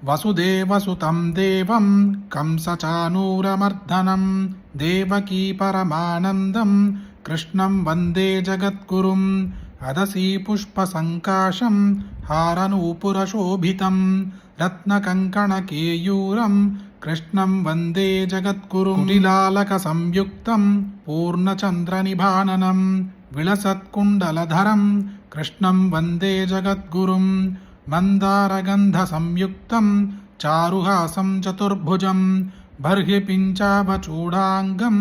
वसुदेवसुतं देवं कंसचाणूरमर्दनं देवकी परमानन्दं कृष्णं वन्दे जगद्गुरुम् अदसी पुष्पसङ्काशं हारनूपुरशोभितं रत्नकङ्कणकेयूरं कृष्णं वन्दे जगद्गुरुं कुटिलालकसंयुक्तं पूर्णचन्द्रनिभाननं विलसत्कुण्डलधरं कृष्णं वन्दे जगद्गुरुं मन्दारगन्धसंयुक्तं चारुहासं चतुर्भुजं बर्हिपिञ्चाभचूडाङ्गं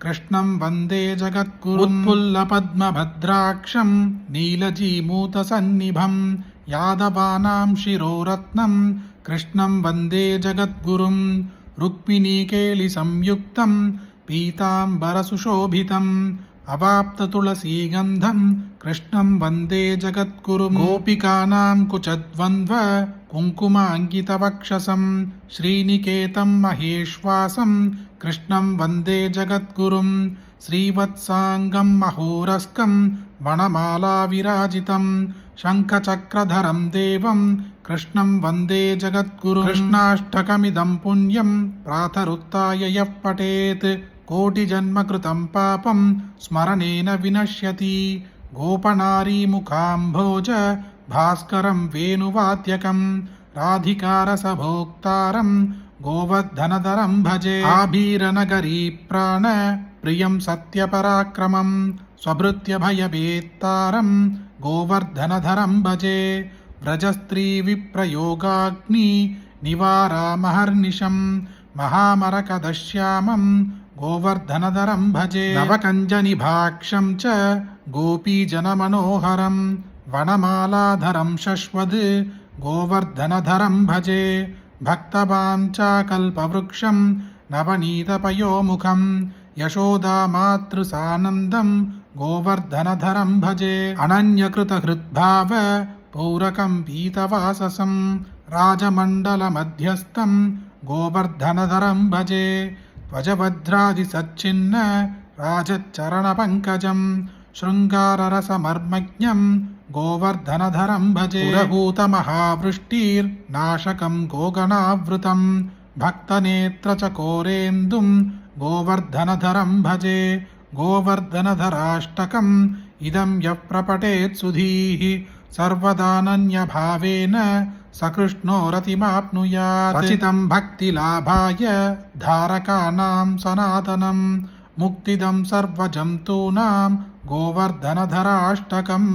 कृष्णं वन्दे जगद्गुरुम् उत्फुल्लपद्मभद्राक्षं नीलजीमूतसन्निभं यादवानां शिरोरत्नं कृष्णं वन्दे जगद्गुरुम् रुक्मिणीकेलिसंयुक्तं पीताम्बरसुशोभितम् अवाप्ततुलसीगन्धं कृष्णं वन्दे जगद्गुरुम् गोपिकानां कुचद्वन्द्व कुङ्कुमाङ्कितवक्षसं श्रीनिकेतं महेश्वासं कृष्णं वन्दे जगद्गुरुम् श्रीवत्साङ्गं महोरस्कं वनमालाविराजितं शङ्खचक्रधरं देवं कृष्णं वन्दे जगद्गुरुम् कृष्णाष्टकमिदं पुण्यं प्रातरुत्थाय यः पठेत् कोटिजन्मकृतं पापं स्मरणेन विनश्यति गोपनारीमुखाम्भोज भास्करं वेणुवाद्यकं राधिकारसभोक्तारं गोवर्धनधरं भजे आभीरनगरी प्राण प्रियं सत्यपराक्रमं स्वभृत्यभयवेत्तारं गोवर्धनधरं भजे व्रजस्त्रीविप्रयोगाग्नि निवारामहर्निशं महामरकदश्यामं गोवर्धनधरं भजे नवकञ्जनिभाक्षं च गोपीजनमनोहरं वनमालाधरं शश्वद् गोवर्धनधरं भजे भक्तवाञ्छाकल्पवृक्षं नवनीतपयोमुखं यशोदामातृसानन्दं गोवर्धनधरं भजे अनन्यकृतहृद्भाव पौरकं पीतवाससं राजमण्डलमध्यस्थं गोवर्धनधरं भजे ध्वजभद्रादिसच्चिन्न राजचरणपङ्कजं शृङ्गाररसमर्मज्ञं गोवर्धनधरं भजे पुरभूतमहावृष्टिर्नाशकं गोगणावृतं भक्तनेत्रचकोरेन्दुं गोवर्धनधरं भजे गोवर्धनधराष्टकम् इदं यः प्रपठेत् सुधीः सर्वदानन्यभावेन सकृष्णो रतिमाप्नुयात् रचितं भक्तिलाभाय धारकानां सनातनं मुक्तिदं सर्वजन्तूनां गोवर्धनधराष्टकम्।